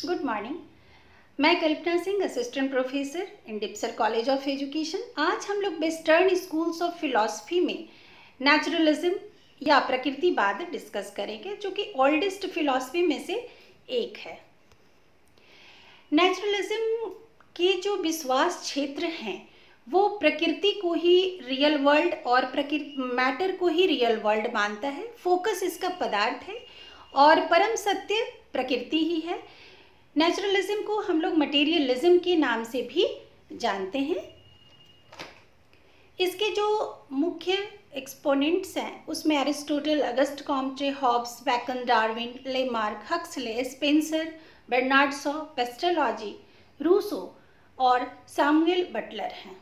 Good morning. मैं Kalpana Singh, assistant professor in Dipsar college of education. आज हम लोग वेस्टर्न स्कूल्स ऑफ फिलॉसफी में नेचुरलिज्म या प्रकृतिवाद डिस्कस करेंगे, जो कि ओल्डेस्ट फिलॉसफी में से एक है। नेचुरलिज्म के जो विश्वास क्षेत्र हैं वो प्रकृति को ही रियल वर्ल्ड और मैटर को ही रियल वर्ल्ड मानता है। फोकस इसका पदार्थ है और परम सत्य प्रकृति ही है। नेचुरलिज्म को हम लोग मटेरियलिज्म के नाम से भी जानते हैं। इसके जो मुख्य एक्सपोनेंट्स हैं उसमें Aristotle, Auguste Comte, Hobbes, Bacon, Darwin, Lamarck, Huxley, Spencer, Bernard Shaw, Pestalozzi, Rousseau और सैमुअल बटलर हैं।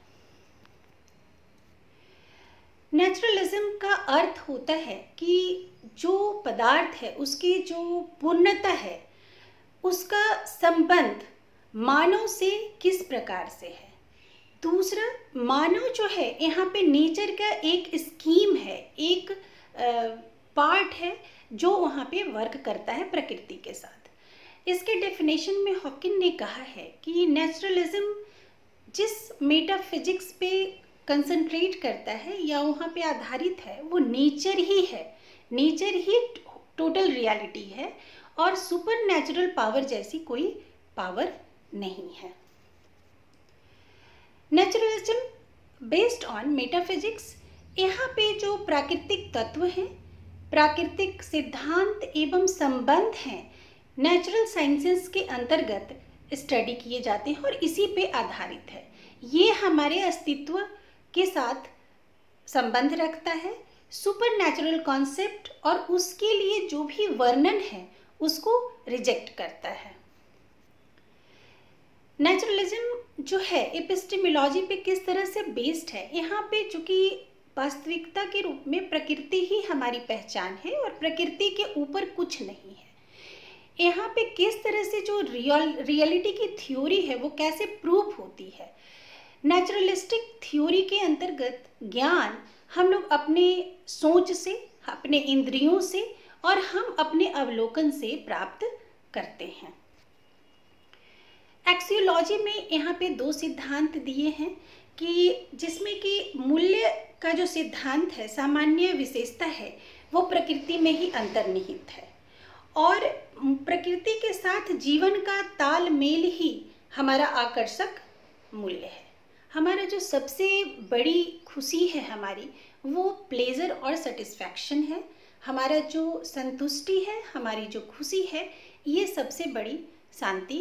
नेचुरलिज्म का अर्थ होता है कि जो पदार्थ है उसकी जो पूर्णता है उसका संबंध मानव से किस प्रकार से है। दूसरा, मानव जो है यहाँ पे नेचर का एक स्कीम है, एक पार्ट है जो वहाँ पे वर्क करता है प्रकृति के साथ। इसके डेफिनेशन में हॉकिन ने कहा है कि नेचुरलिज्म जिस मेटाफिजिक्स पे कंसंट्रेट करता है या वहाँ पे आधारित है वो नेचर ही है, नेचर ही टोटल रियलिटी है और सुपर नेचुरल पावर जैसी कोई पावर नहीं है। नेचुरलिज्म बेस्ड ऑन मेटाफिजिक्स, यहाँ पे जो प्राकृतिक तत्व हैं, प्राकृतिक सिद्धांत एवं संबंध हैं, नेचुरल साइंसेस के अंतर्गत स्टडी किए जाते हैं और इसी पे आधारित है। ये हमारे अस्तित्व के साथ संबंध रखता है। सुपर नेचुरल कॉन्सेप्ट और उसके लिए जो भी वर्णन है उसको रिजेक्ट करता है। नेचुरलिज्म जो है एपिस्टेमोलॉजी पे किस तरह से बेस्ड है, यहाँ पे चूंकि वास्तविकता के रूप में प्रकृति ही हमारी पहचान है और प्रकृति के ऊपर कुछ नहीं है। यहाँ पे किस तरह से जो रियलिटी की थ्योरी है वो कैसे प्रूफ होती है। नेचुरलिस्टिक थ्योरी के अंतर्गत ज्ञान हम लोग अपने सोच से, अपने इंद्रियों से और हम अपने अवलोकन से प्राप्त करते हैं। एक्सियोलॉजी में यहाँ पे दो सिद्धांत दिए हैं कि जिसमें कि मूल्य का जो सिद्धांत है, सामान्य विशेषता है, वो प्रकृति में ही अंतर्निहित है और प्रकृति के साथ जीवन का तालमेल ही हमारा आकर्षक मूल्य है। हमारा जो सबसे बड़ी खुशी है हमारी, वो प्लेजर और सेटिस्फैक्शन है। हमारा जो संतुष्टि है, हमारी जो खुशी है, ये सबसे बड़ी शांति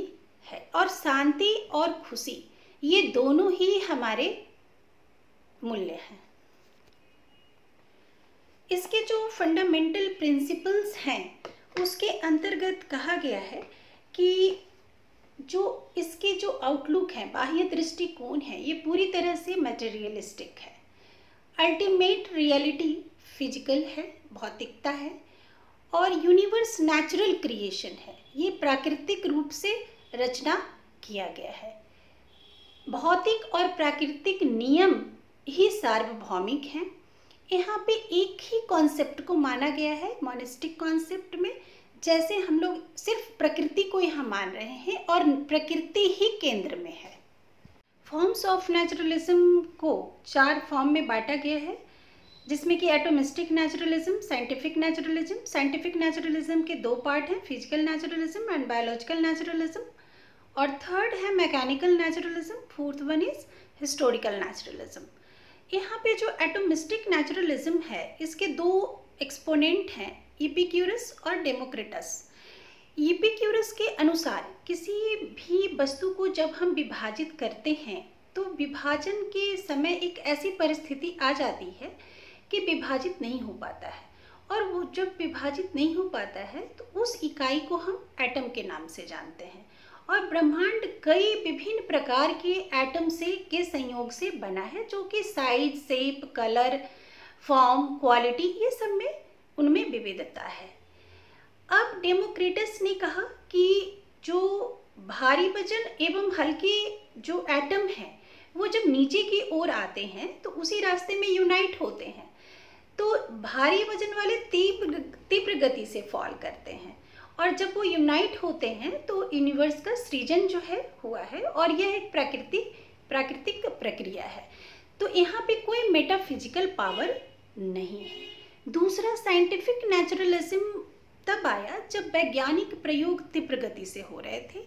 है। और शांति और खुशी ये दोनों ही हमारे मूल्य हैं। इसके जो फंडामेंटल प्रिंसिपल्स हैं उसके अंतर्गत कहा गया है कि जो इसके जो आउटलुक है, बाह्य दृष्टिकोण है, ये पूरी तरह से मटेरियलिस्टिक है। अल्टीमेट रियलिटी फिजिकल है, भौतिकता है और यूनिवर्स नेचुरल क्रिएशन है, ये प्राकृतिक रूप से रचना किया गया है। भौतिक और प्राकृतिक नियम ही सार्वभौमिक हैं। यहाँ पे एक ही कॉन्सेप्ट को माना गया है मोनिस्टिक कॉन्सेप्ट में, जैसे हम लोग सिर्फ प्रकृति को यहाँ मान रहे हैं और प्रकृति ही केंद्र में है। फॉर्म्स ऑफ नेचुरलिज्म को 4 फॉर्म में बांटा गया है, जिसमें कि atomistic naturalism, scientific naturalism. Scientific naturalism के 2 पार्ट हैं, physical naturalism and biological naturalism, और थर्ड है mechanical naturalism, fourth one is historical naturalism. यहाँ पे जो एटोमिस्टिक नेचुरलिज्म है इसके 2 एक्सपोनेंट हैं, इपिक्यूरस और डेमोक्रिटस। इपिक्यूरस के अनुसार किसी भी वस्तु को जब हम विभाजित करते हैं तो विभाजन के समय एक ऐसी परिस्थिति आ जाती है कि विभाजित नहीं हो पाता है, और वो जब विभाजित नहीं हो पाता है तो उस इकाई को हम एटम के नाम से जानते हैं। और ब्रह्मांड कई विभिन्न प्रकार के एटम के संयोग से बना है, जो कि size, shape, colour, form, quality, ये सब में उनमें विविधता है। अब डेमोक्रिटस ने कहा कि जो भारी वजन एवं हल्के जो एटम हैं वो जब नीचे की ओर आते हैं तो उसी रास्ते में यूनाइट होते हैं, तो भारी वजन वाले तीव्र गति से फॉल करते हैं और जब वो यूनाइट होते हैं तो यूनिवर्स का सृजन जो है हुआ है, और यह एक प्राकृतिक प्रक्रिया है। तो यहाँ पे कोई मेटाफिजिकल पावर नहीं है। दूसरा, साइंटिफिक नेचुरलिज्म तब आया जब वैज्ञानिक प्रयोग तीव्र गति से हो रहे थे,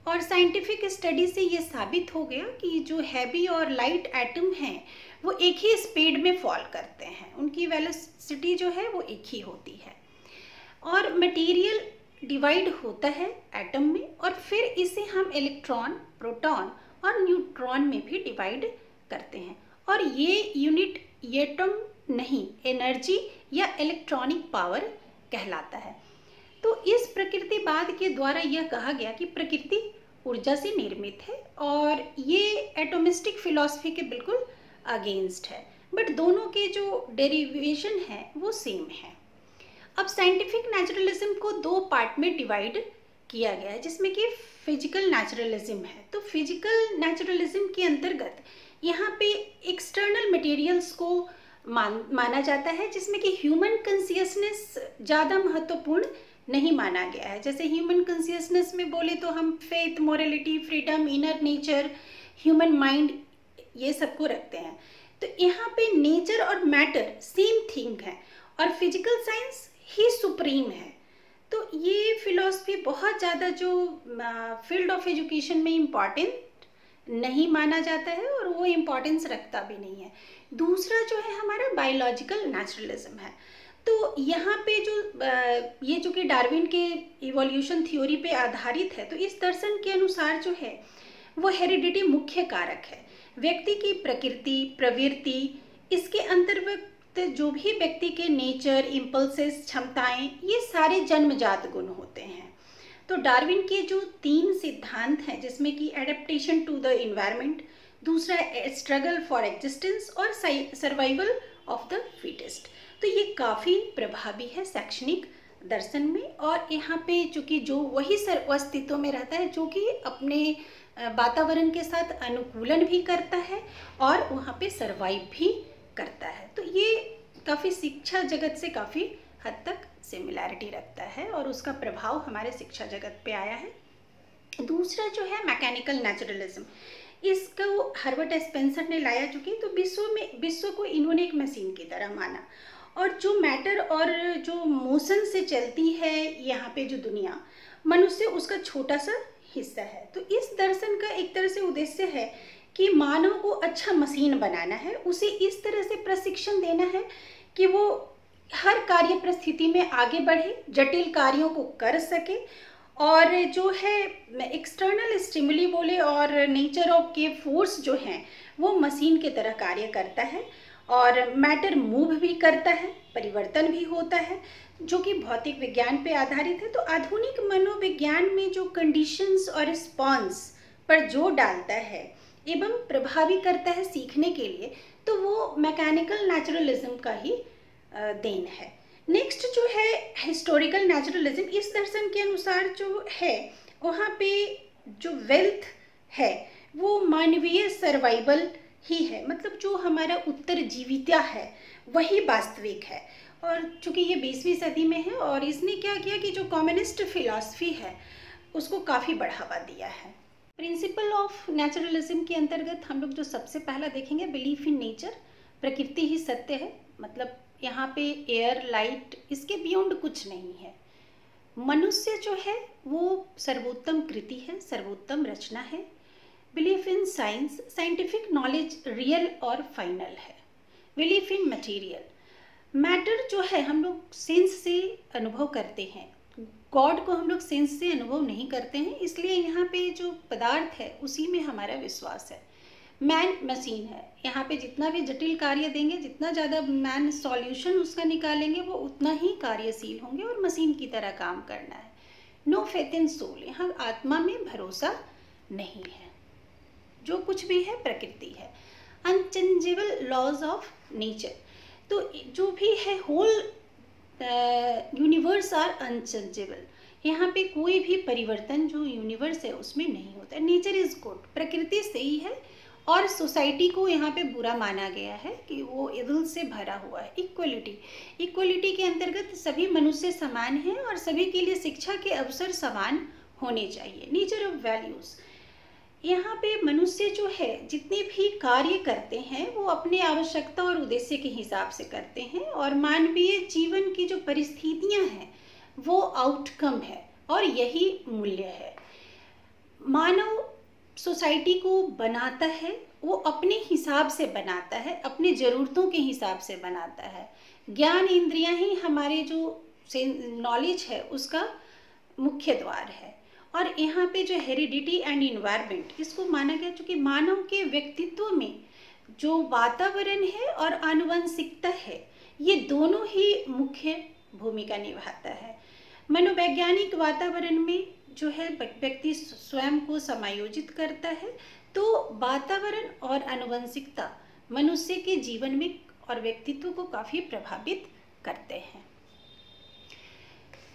और साइंटिफिक स्टडी से ये साबित हो गया कि जो हैवी और लाइट एटम हैं वो एक ही स्पीड में फॉल करते हैं, उनकी वेलोसिटी जो है वो एक ही होती है, और मटेरियल डिवाइड होता है एटम में, और फिर इसे हम इलेक्ट्रॉन, प्रोटॉन और न्यूट्रॉन में भी डिवाइड करते हैं, और ये यूनिट एटम नहीं, एनर्जी या इलेक्ट्रॉनिक पावर कहलाता है। तो इस प्रकृतिवाद के द्वारा यह कहा गया कि प्रकृति ऊर्जा से निर्मित है, और ये एटोमिस्टिक फिलॉसफी के बिल्कुल अगेंस्ट है, बट दोनों के जो डेरिवेशन है वो सेम है। अब साइंटिफिक नेचुरलिज्म को दो पार्ट में डिवाइड किया गया है, जिसमें कि फिजिकल नेचुरलिज्म है। तो फिजिकल नेचुरलिज्म के अंतर्गत यहाँ पे एक्सटर्नल मटेरियल्स को माना जाता है, जिसमें कि ह्यूमन कंसियसनेस ज़्यादा महत्वपूर्ण नहीं माना गया है। जैसे ह्यूमन कंसियसनेस में बोले तो हम faith, morality, freedom, inner nature, human mind, ये सबको रखते हैं। तो यहाँ पे नेचर और मैटर सेम थिंग है, और फिजिकल साइंस ही सुप्रीम है। तो ये फिलॉसफी बहुत ज़्यादा जो फील्ड ऑफ एजुकेशन में इम्पॉर्टेंट नहीं माना जाता है, और वो इम्पॉर्टेंस रखता भी नहीं है। दूसरा जो है हमारा बायोलॉजिकल नेचुरलिज्म है। तो यहाँ पे जो ये जो कि डार्विन के इवोल्यूशन थ्योरी पे आधारित है, तो इस दर्शन के अनुसार जो है वो हेरिडिटी मुख्य कारक है। व्यक्ति की प्रकृति, प्रवृत्ति, इसके अंतर्गत जो भी व्यक्ति के नेचर, इम्पल्सेस, क्षमताएं, ये सारे जन्मजात गुण होते हैं। तो डार्विन के जो 3 सिद्धांत हैं, जिसमें कि एडेप्टेशन टू द एनवायरनमेंट, दूसरा स्ट्रगल फॉर एग्जिस्टेंस, और सर्वाइवल ऑफ द फिटेस्ट, तो ये काफ़ी प्रभावी है शैक्षणिक दर्शन में। और यहाँ पे चूँकि जो वही अस्तित्व में रहता है जो कि अपने वातावरण के साथ अनुकूलन भी करता है और वहाँ पे सर्वाइव भी करता है। तो ये काफ़ी शिक्षा जगत से काफ़ी हद तक सिमिलैरिटी रखता है, और उसका प्रभाव हमारे शिक्षा जगत पे आया है। दूसरा जो है मैकेनिकल नेचुरलिज्म, इसको हर्बर्ट स्पेंसर ने लाया, चूँकि तो विश्व को इन्होंने एक मशीन की तरह माना, और जो मैटर और जो मोशन से चलती है यहाँ पे जो दुनिया, मनुष्य उसका छोटा सा हिस्सा है। तो इस दर्शन का एक तरह से उद्देश्य है कि मानव को अच्छा मशीन बनाना है, उसे इस तरह से प्रशिक्षण देना है कि वो हर कार्य परिस्थिति में आगे बढ़े, जटिल कार्यों को कर सके, और जो है एक्सटर्नल स्टिमुली बोले और नेचर ऑफ के फोर्स जो हैं वो मशीन की तरह कार्य करता है, और मैटर मूव भी करता है, परिवर्तन भी होता है, जो कि भौतिक विज्ञान पे आधारित है। तो आधुनिक मनोविज्ञान में जो कंडीशंस और रिस्पॉन्स पर जोर डालता है एवं प्रभावी करता है सीखने के लिए, तो वो मैकेनिकल नेचुरलिज्म का ही देन है। नेक्स्ट जो है हिस्टोरिकल नेचुरलिज्म, इस दर्शन के अनुसार जो है वहाँ पे जो वेल्थ है वो मानवीय सर्वाइवल ही है, मतलब जो हमारा उत्तरजीविता है वही वास्तविक है। और चूँकि ये 20वीं सदी में है, और इसने क्या किया कि जो कम्युनिस्ट फिलॉसफी है उसको काफ़ी बढ़ावा दिया है। प्रिंसिपल ऑफ नेचुरलिज्म के अंतर्गत हम लोग जो सबसे पहला देखेंगे, बिलीफ इन नेचर, प्रकृति ही सत्य है, मतलब यहाँ पे एयर, लाइट, इसके बियॉन्ड कुछ नहीं है। मनुष्य जो है वो सर्वोत्तम कृति है, सर्वोत्तम रचना है। Belief in science, scientific knowledge real और फाइनल है। बिलीफ इन मटेरियल, मैटर जो है हम लोग सेंस से अनुभव करते हैं, गॉड को हम लोग सेंस से अनुभव नहीं करते हैं, इसलिए यहाँ पे जो पदार्थ है उसी में हमारा विश्वास है। मैन मशीन है, यहाँ पे जितना भी जटिल कार्य देंगे, जितना ज़्यादा मैन सॉल्यूशन उसका निकालेंगे, वो उतना ही कार्यशील होंगे और मशीन की तरह काम करना है। नो फेथ इन सोल, यहाँ आत्मा में भरोसा नहीं है, जो कुछ भी है प्रकृति है। अनचेंजेबल लॉज ऑफ नेचर, तो जो भी है होल यूनिवर्स आर अनचेंजेबल, यहाँ पे कोई भी परिवर्तन जो यूनिवर्स है उसमें नहीं होता है। नेचर इज गुड, प्रकृति सही है और सोसाइटी को यहाँ पे बुरा माना गया है कि वो इविल से भरा हुआ है। इक्वलिटी के अंतर्गत सभी मनुष्य समान हैं और सभी के लिए शिक्षा के अवसर समान होने चाहिए। नेचर ऑफ वैल्यूज़, यहाँ पे मनुष्य जो है जितने भी कार्य करते हैं वो अपने आवश्यकता और उद्देश्य के हिसाब से करते हैं, और मानवीय जीवन की जो परिस्थितियाँ हैं वो आउटकम है और यही मूल्य है। मानव सोसाइटी को बनाता है, वो अपने हिसाब से बनाता है, अपनी ज़रूरतों के हिसाब से बनाता है। ज्ञान इंद्रियां ही हमारे जो नॉलेज है उसका मुख्य द्वार है। और यहाँ पे जो हेरिडिटी एंड इन्वायरमेंट, इसको माना गया चूँकि मानव के व्यक्तित्व में जो वातावरण है और आनुवंशिकता है ये दोनों ही मुख्य भूमिका निभाता है। मनोवैज्ञानिक वातावरण में जो है व्यक्ति स्वयं को समायोजित करता है, तो वातावरण और आनुवंशिकता मनुष्य के जीवन में और व्यक्तित्व को काफ़ी प्रभावित करते हैं।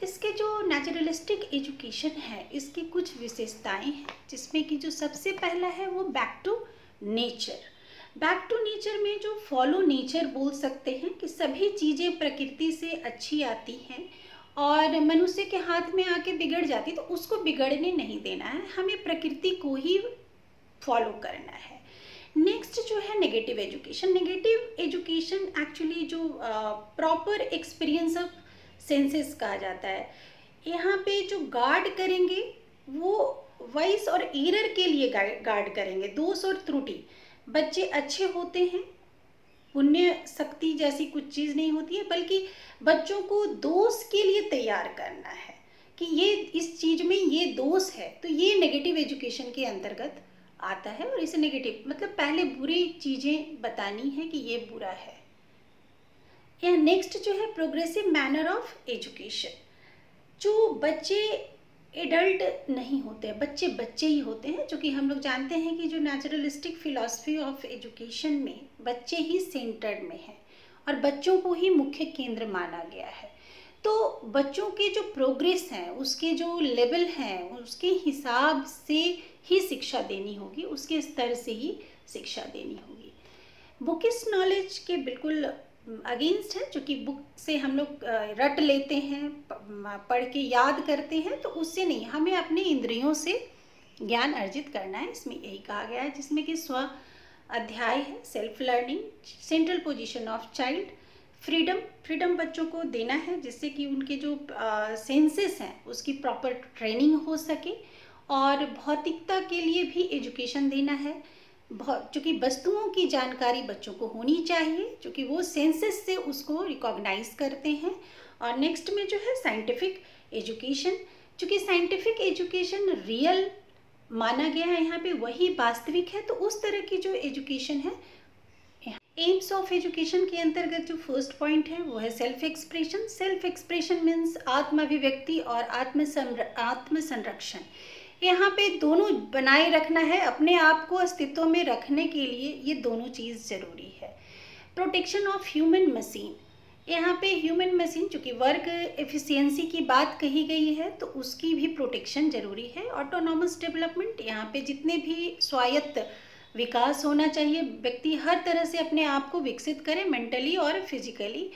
इसके जो नेचुरलिस्टिक एजुकेशन है इसकी कुछ विशेषताएं हैं, जिसमें कि जो सबसे पहला है वो बैक टू नेचर में जो फॉलो नेचर बोल सकते हैं कि सभी चीज़ें प्रकृति से अच्छी आती हैं और मनुष्य के हाथ में आके बिगड़ जाती तो उसको बिगड़ने नहीं देना है, हमें प्रकृति को ही फॉलो करना है। नेक्स्ट जो है नेगेटिव एजुकेशन एक्चुअली जो प्रॉपर एक्सपीरियंस ऑफ सेंसेस कहा जाता है। यहाँ पे जो गार्ड करेंगे वो वॉइस और एरर के लिए गार्ड करेंगे, दोष और त्रुटि। बच्चे अच्छे होते हैं, पुण्य शक्ति जैसी कुछ चीज़ नहीं होती है, बल्कि बच्चों को दोष के लिए तैयार करना है कि ये इस चीज़ में ये दोष है, तो ये नेगेटिव एजुकेशन के अंतर्गत आता है। और इसे नेगेटिव मतलब पहले बुरी चीज़ें बतानी है कि ये बुरा है। या नेक्स्ट जो है प्रोग्रेसिव मैनर ऑफ एजुकेशन, जो बच्चे एडल्ट नहीं होते, बच्चे बच्चे ही होते हैं, जो कि हम लोग जानते हैं कि जो नेचुरलिस्टिक फिलॉसफी ऑफ एजुकेशन में बच्चे ही सेंटर्ड में है और बच्चों को ही मुख्य केंद्र माना गया है। तो बच्चों के जो प्रोग्रेस हैं, उसके जो लेवल हैं, उसके हिसाब से ही शिक्षा देनी होगी, उसके स्तर से ही शिक्षा देनी होगी। बुकिश नॉलेज के बिल्कुल अगेंस्ट है, जो कि बुक से हम लोग रट लेते हैं, पढ़ के याद करते हैं, तो उससे नहीं, हमें अपने इंद्रियों से ज्ञान अर्जित करना है। इसमें यही कहा गया है, जिसमें कि स्व अध्याय है, self learning, central position of child, freedom बच्चों को देना है, जिससे कि उनके जो सेंसेस हैं उसकी प्रॉपर ट्रेनिंग हो सके। और भौतिकता के लिए भी एजुकेशन देना है, चूँकि वस्तुओं की जानकारी बच्चों को होनी चाहिए, क्योंकि वो सेंसेस से उसको रिकॉग्नाइज करते हैं। और नेक्स्ट में जो है साइंटिफिक एजुकेशन, चूँकि साइंटिफिक एजुकेशन रियल माना गया है, यहाँ पे वही वास्तविक है, तो उस तरह की जो एजुकेशन है। एम्स ऑफ एजुकेशन के अंतर्गत जो फर्स्ट पॉइंट है वो है सेल्फ एक्सप्रेशन मीन्स आत्माभिव्यक्ति और आत्मसंरक्षण। यहाँ पे दोनों बनाए रखना है, अपने आप को अस्तित्व में रखने के लिए ये दोनों चीज़ ज़रूरी है। प्रोटेक्शन ऑफ ह्यूमन मशीन, यहाँ पे ह्यूमन मशीन चूँकि वर्क एफिशिएंसी की बात कही गई है, तो उसकी भी प्रोटेक्शन ज़रूरी है। ऑटोनॉमस डेवलपमेंट, यहाँ पे जितने भी स्वायत्त विकास होना चाहिए, व्यक्ति हर तरह से अपने आप को विकसित करे, मेंटली और फिजिकली।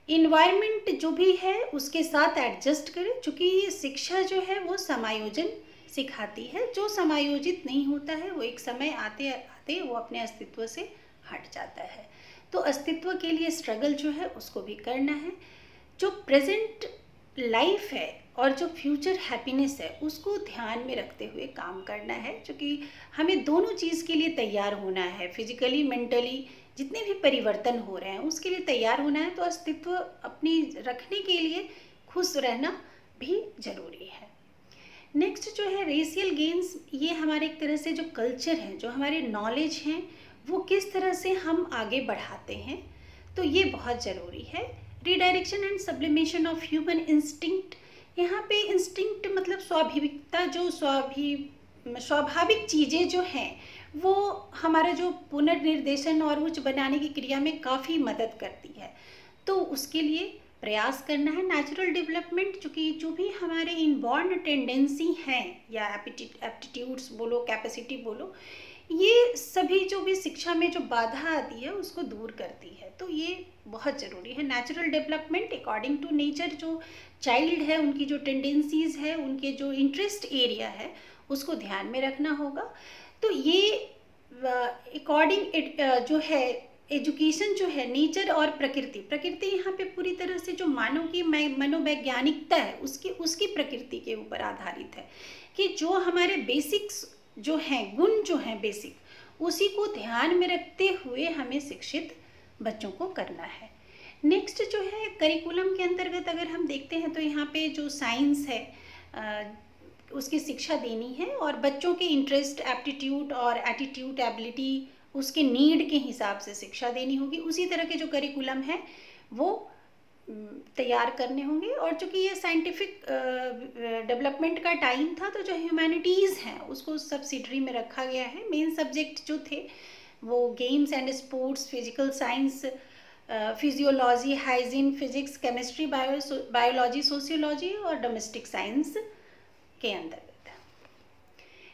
इन्वायरमेंट जो भी है उसके साथ एडजस्ट करे, चूँकि शिक्षा जो है वो समायोजन सिखाती है। जो समायोजित नहीं होता है वो एक समय आते आते वो अपने अस्तित्व से हट जाता है। तो अस्तित्व के लिए स्ट्रगल जो है उसको भी करना है। जो प्रेजेंट लाइफ है और जो फ्यूचर हैप्पीनेस है उसको ध्यान में रखते हुए काम करना है, क्योंकि हमें दोनों चीज़ के लिए तैयार होना है। फिजिकली मेंटली जितने भी परिवर्तन हो रहे हैं उसके लिए तैयार होना है, तो अस्तित्व अपनी रखने के लिए खुश रहना भी ज़रूरी है। नेक्स्ट जो है रेशियल गेन्स, ये हमारे एक तरह से जो कल्चर है, जो हमारे नॉलेज हैं, वो किस तरह से हम आगे बढ़ाते हैं, तो ये बहुत ज़रूरी है। Redirection and sublimation of human instinct, यहाँ पे इंस्टिंक्ट मतलब स्वाभाविकता, जो स्वाभाविक चीज़ें जो हैं वो हमारा जो पुनर्निर्देशन और उच्च बनाने की क्रिया में काफ़ी मदद करती है, तो उसके लिए प्रयास करना है। नेचुरल डेवलपमेंट, चूँकि जो भी हमारे इनबॉर्न टेंडेंसी हैं या एप्टीट्यूड्स बोलो, कैपेसिटी बोलो, ये सभी जो भी शिक्षा में जो बाधा आती है उसको दूर करती है। तो ये बहुत ज़रूरी है। Natural development according to nature, जो चाइल्ड है उनकी जो टेंडेंसीज़ है, उनके जो इंटरेस्ट एरिया है, उसको ध्यान में रखना होगा। तो ये अकॉर्डिंग जो है एजुकेशन जो है नेचर और प्रकृति यहाँ पे पूरी तरह से जो मानव की मनोवैज्ञानिकता है उसकी प्रकृति के ऊपर आधारित है कि जो हमारे बेसिक्स जो हैं, गुण जो हैं बेसिक, उसी को ध्यान में रखते हुए हमें शिक्षित बच्चों को करना है। नेक्स्ट जो है करिकुलम के अंतर्गत अगर हम देखते हैं तो यहाँ पे जो साइंस है उसकी शिक्षा देनी है और बच्चों के इंटरेस्ट, एप्टीट्यूड और एटीट्यूड, एबिलिटी, उसके नीड के हिसाब से शिक्षा देनी होगी। उसी तरह के जो करिकुलम है वो तैयार करने होंगे। और चूँकि ये साइंटिफिक डेवलपमेंट का टाइम था तो जो ह्यूमैनिटीज़ हैं उसको सब्सिडरी में रखा गया है। मेन सब्जेक्ट जो थे वो games and sports, physical science, physiology, hygiene, physics, chemistry, biology, sociology और डोमेस्टिक साइंस के अंदर।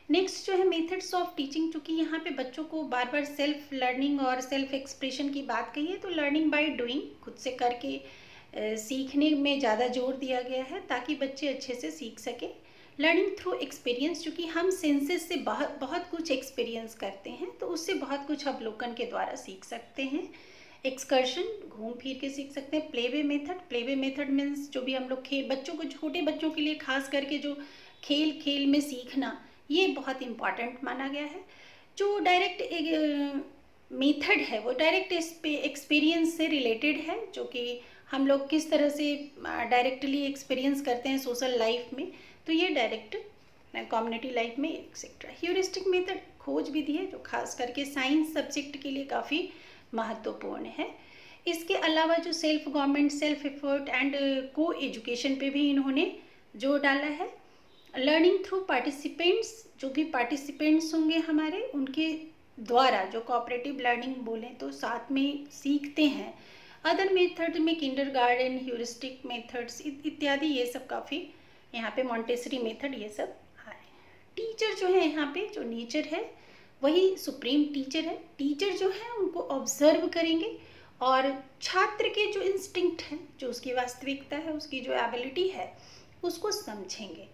नेक्स्ट जो है मेथड्स ऑफ टीचिंग, चूँकि यहाँ पे बच्चों को बार बार सेल्फ लर्निंग और सेल्फ एक्सप्रेशन की बात कही है, तो लर्निंग बाय डूइंग, खुद से करके सीखने में ज़्यादा जोर दिया गया है ताकि बच्चे अच्छे से सीख सकें। लर्निंग थ्रू एक्सपीरियंस, चूँकि हम सेंसेस से बहुत कुछ एक्सपीरियंस करते हैं तो उससे बहुत कुछ अवलोकन के द्वारा सीख सकते हैं। एक्सकर्शन, घूम फिर के सीख सकते हैं। प्ले वे मेथड मीन्स जो भी हम लोग बच्चों को, छोटे बच्चों के लिए खास करके जो खेल में सीखना, ये बहुत इम्पॉर्टेंट माना गया है। जो डायरेक्ट मेथड है वो डायरेक्ट एक्सपीरियंस से रिलेटेड है, जो कि हम लोग किस तरह से डायरेक्टली एक्सपीरियंस करते हैं सोशल लाइफ में, तो ये डायरेक्ट कम्युनिटी लाइफ में एक्सेट्रा। ह्यूरिस्टिक मेथड खोज विधि है जो खास करके साइंस सब्जेक्ट के लिए काफ़ी महत्वपूर्ण है। इसके अलावा जो self government, self effort and को एजुकेशन पे भी इन्होंने जोर डाला है। लर्निंग थ्रू पार्टिसिपेंट्स, जो भी पार्टिसिपेंट्स होंगे हमारे, उनके द्वारा जो कोऑपरेटिव लर्निंग बोलें तो साथ में सीखते हैं। अदर मेथड में किंडरगार्टन, ह्यूरिस्टिक मेथड्स इत्यादि, ये सब काफ़ी यहाँ पे मॉन्टेसरी मेथड, ये सब आए। टीचर जो है यहाँ पे, जो नेचर है वही सुप्रीम टीचर है। टीचर जो है उनको ऑब्जर्व करेंगे और छात्र के जो इंस्टिंक्ट है, जो उसकी वास्तविकता है, उसकी जो एबिलिटी है, उसको समझेंगे।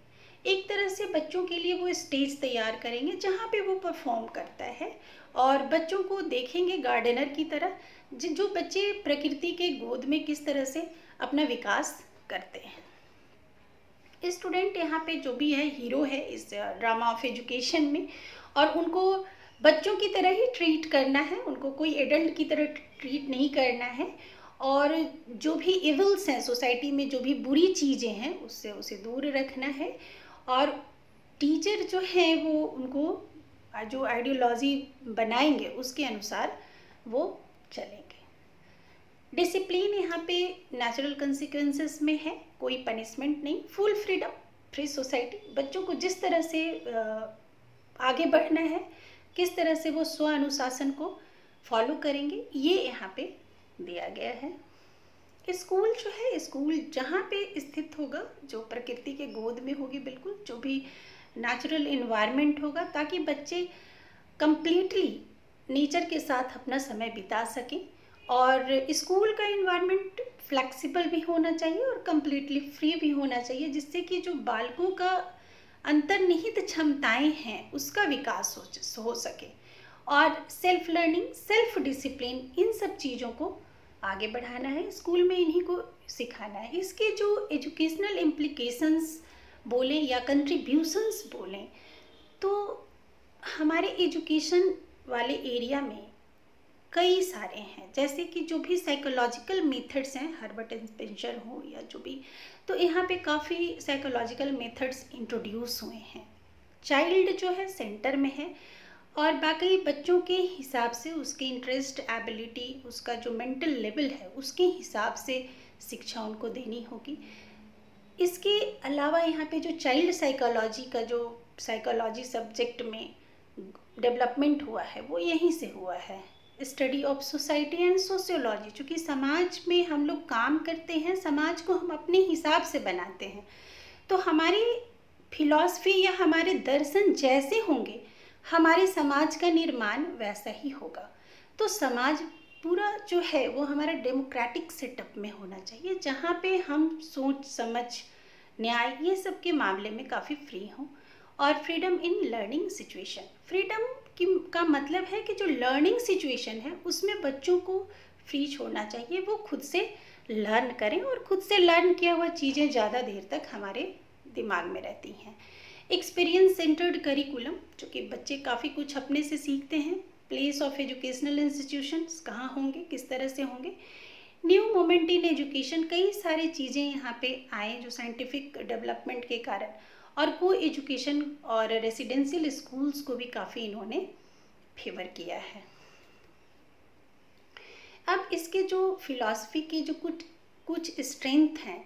एक तरह से बच्चों के लिए वो स्टेज तैयार करेंगे जहाँ पे वो परफॉर्म करता है और बच्चों को देखेंगे गार्डनर की तरह, जो बच्चे प्रकृति के गोद में किस तरह से अपना विकास करते हैं। स्टूडेंट यहाँ पे जो भी है हीरो है इस ड्रामा ऑफ एजुकेशन में, और उनको बच्चों की तरह ही ट्रीट करना है, उनको कोई एडल्ट की तरह ट्रीट नहीं करना है। और जो भी इविल्स हैं सोसाइटी में, जो भी बुरी चीज़ें हैं, उससे उसे दूर रखना है। और टीचर जो है वो उनको जो आइडियोलॉजी बनाएंगे उसके अनुसार वो चलेंगे। डिसिप्लिन यहाँ पे नेचुरल कंसिक्वेंसेस में है, कोई पनिशमेंट नहीं, फुल फ्रीडम, फ्री सोसाइटी। बच्चों को जिस तरह से आगे बढ़ना है, किस तरह से वो स्व अनुशासन को फॉलो करेंगे, ये यहाँ पे दिया गया है। स्कूल जो है, स्कूल जहाँ पे स्थित होगा, जो प्रकृति के गोद में होगी, बिल्कुल जो भी नेचुरल इन्वायरमेंट होगा, ताकि बच्चे कंप्लीटली नेचर के साथ अपना समय बिता सकें। और स्कूल का इन्वायरमेंट फ्लेक्सिबल भी होना चाहिए और कंप्लीटली फ्री भी होना चाहिए, जिससे कि जो बालकों का अंतर्निहित क्षमताएं हैं उसका विकास हो सके। और सेल्फ लर्निंग, सेल्फ डिसिप्लिन, इन सब चीज़ों को आगे बढ़ाना है, स्कूल में इन्हीं को सिखाना है। इसके जो एजुकेशनल इम्प्लीकेशंस बोलें या कंट्रीब्यूशंस बोलें, तो हमारे एजुकेशन वाले एरिया में कई सारे हैं। जैसे कि जो भी साइकोलॉजिकल मेथड्स हैं, हर्बर्ट एंड स्पेंसर हो या जो भी, तो यहाँ पे काफ़ी साइकोलॉजिकल मेथड्स इंट्रोड्यूस हुए हैं। चाइल्ड जो है सेंटर में है और बाकी बच्चों के हिसाब से उसके इंटरेस्ट, एबिलिटी, उसका जो मेंटल लेवल है, उसके हिसाब से शिक्षा उनको देनी होगी। इसके अलावा यहाँ पे जो चाइल्ड साइकोलॉजी का, जो साइकोलॉजी सब्जेक्ट में डेवलपमेंट हुआ है, वो यहीं से हुआ है। Study of society and sociology, चूँकि समाज में हम लोग काम करते हैं, समाज को हम अपने हिसाब से बनाते हैं, तो हमारी फिलॉसफी या हमारे दर्शन जैसे होंगे हमारे समाज का निर्माण वैसा ही होगा। तो समाज पूरा जो है वो हमारा डेमोक्रेटिक सेटअप में होना चाहिए, जहाँ पे हम सोच समझ न्याय ये सब के मामले में काफ़ी फ्री हों। और freedom in learning situation, freedom की का मतलब है कि जो लर्निंग सिचुएशन है उसमें बच्चों को फ्री छोड़ना चाहिए, वो खुद से लर्न करें और खुद से लर्न किया हुआ चीज़ें ज़्यादा देर तक हमारे दिमाग में रहती हैं। एक्सपीरियंस सेंटर्ड करिकुलम, जो कि बच्चे काफ़ी कुछ अपने से सीखते हैं। प्लेस ऑफ एजुकेशनल इंस्टीट्यूशंस कहाँ होंगे, किस तरह से होंगे। न्यू मोमेंट इन एजुकेशन, कई सारी चीज़ें यहाँ पे आए जो साइंटिफिक डेवलपमेंट के कारण, और को एजुकेशन और रेसिडेंशियल स्कूल्स को भी काफ़ी इन्होंने फेवर किया है। अब इसके जो फिलॉसफी की जो कुछ स्ट्रेंथ हैं,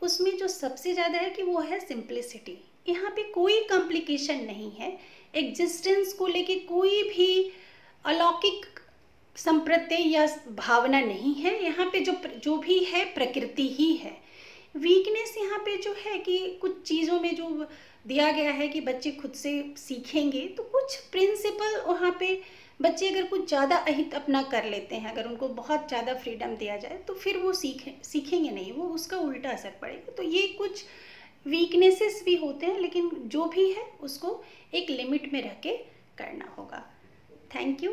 उसमें जो सबसे ज़्यादा है कि वो है सिंप्लिसिटी। यहाँ पे कोई कॉम्प्लिकेशन नहीं है, एग्जिस्टेंस को लेके कोई भी अलौकिक संप्रत्यय या भावना नहीं है। यहाँ पे जो भी है प्रकृति ही है। वीकनेस यहाँ पे जो है कि कुछ चीज़ों में जो दिया गया है कि बच्चे खुद से सीखेंगे, तो कुछ प्रिंसिपल वहाँ पे बच्चे अगर कुछ ज़्यादा अहित अपना कर लेते हैं, अगर उनको बहुत ज़्यादा फ्रीडम दिया जाए तो फिर वो सीखेंगे नहीं, वो उसका उल्टा असर पड़ेगा। तो ये कुछ वीकनेसेस भी होते हैं, लेकिन जो भी है उसको एक लिमिट में रह के करना होगा। Thank you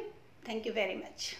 very much.